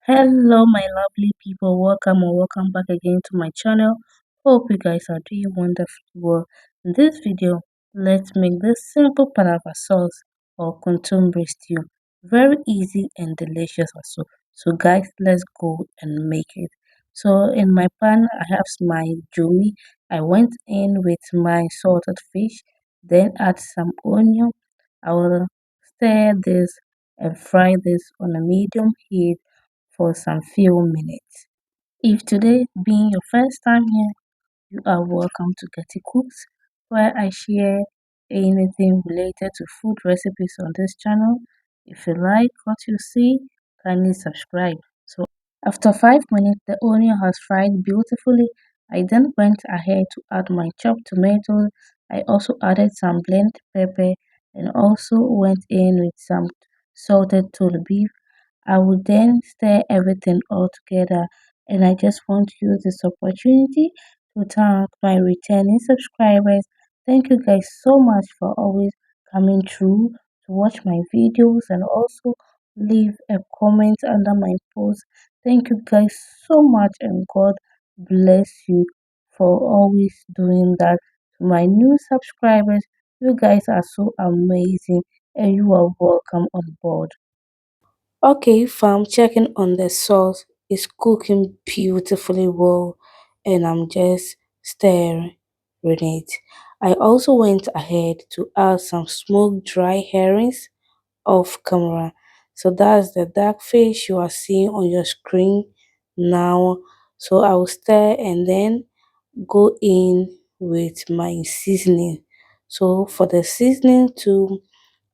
Hello, my lovely people. Welcome or welcome back again to my channel. Hope you guys are doing wonderfully well. In this video, let's make this simple palava sauce or kontomire stew. Very easy and delicious also. So guys, let's go and make it. So in my pan, I have my jumi. I went in with my salted fish, then add some onion. I will stir this and fry this on a medium heat for some few minutes. If today being your first time here, you are welcome to Getty Cooks, where I share anything related to food recipes on this channel. If you like what you see, kindly subscribe. So after 5 minutes, the onion has fried beautifully. I then went ahead to add my chopped tomatoes. I also added some blend pepper and also went in with some salted tule beef. I will then stir everything all together, and I just want to use this opportunity to thank my returning subscribers. Thank you guys so much for always coming through to watch my videos and also leave a comment under my post. Thank you guys so much, and God bless you for always doing that. To my new subscribers, you guys are so amazing and you are welcome on board. Okay, fam, checking on the sauce. It's cooking beautifully well, and I'm just stirring it. I also went ahead to add some smoked dry herrings off camera. So that's the dark fish you are seeing on your screen now. So I will stir and then go in with my seasoning. So for the seasoning too,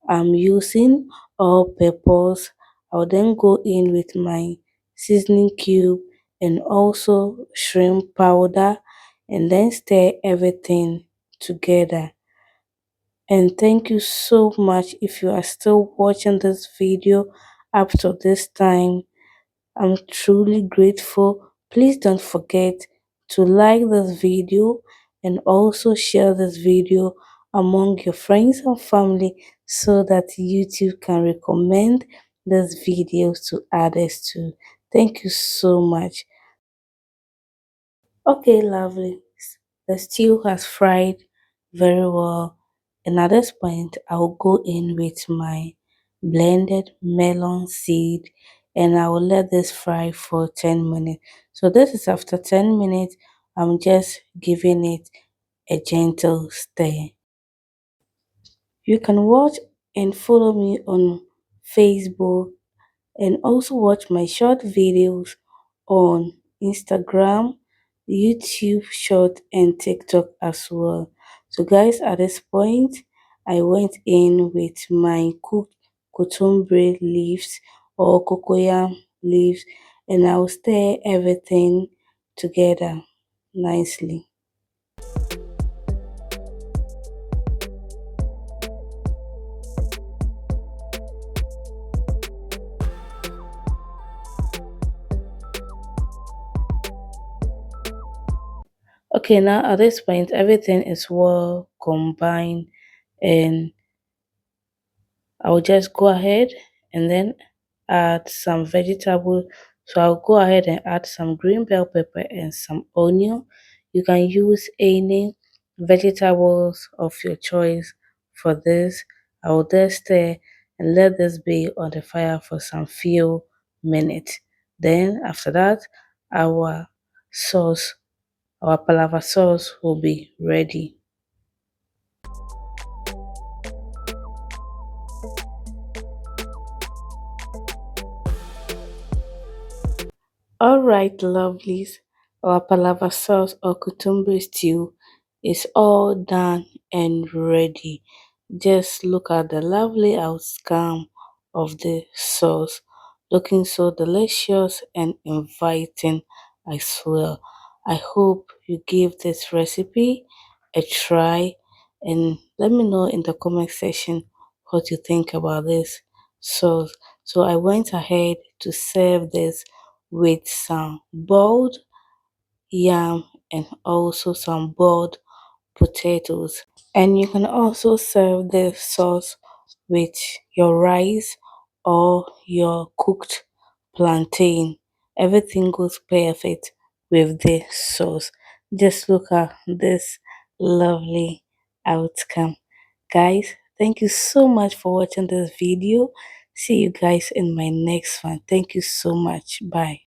I'm using all peppers. I'll then go in with my seasoning cube and also shrimp powder and then stir everything together. And thank you so much if you are still watching this video up to this time. I'm truly grateful. Please don't forget to like this video and also share this video among your friends and family so that YouTube can recommend this video to others too. Thank you so much. Okay, lovely. The stew has fried very well. And at this point, I'll go in with my blended melon seed and I will let this fry for 10 minutes. So this is after 10 minutes, I'm just giving it a gentle stir. You can watch and follow me on Facebook and also watch my short videos on Instagram, YouTube short and TikTok as well. So guys, at this point, I went in with my cooked kotumbre leaves or cocoyam leaves and I'll stir everything together nicely. Okay, now at this point, everything is well combined and I will just go ahead and then add some vegetable. So I'll go ahead and add some green bell pepper and some onion. You can use any vegetables of your choice for this. I will then stir and let this be on the fire for some few minutes. Then after that, our sauce, our palava sauce will be ready. Alright, lovelies, our palava sauce or kutumbre stew is all done and ready. Just look at the lovely outcome of the sauce, looking so delicious and inviting as well. I hope you give this recipe a try and let me know in the comment section what you think about this sauce. So I went ahead to serve this with some boiled yam and also some boiled potatoes. And you can also serve this sauce with your rice or your cooked plantain. Everything goes perfect with the sauce. Just look at this lovely outcome. Guys, thank you so much for watching this video. See you guys in my next one. Thank you so much. Bye.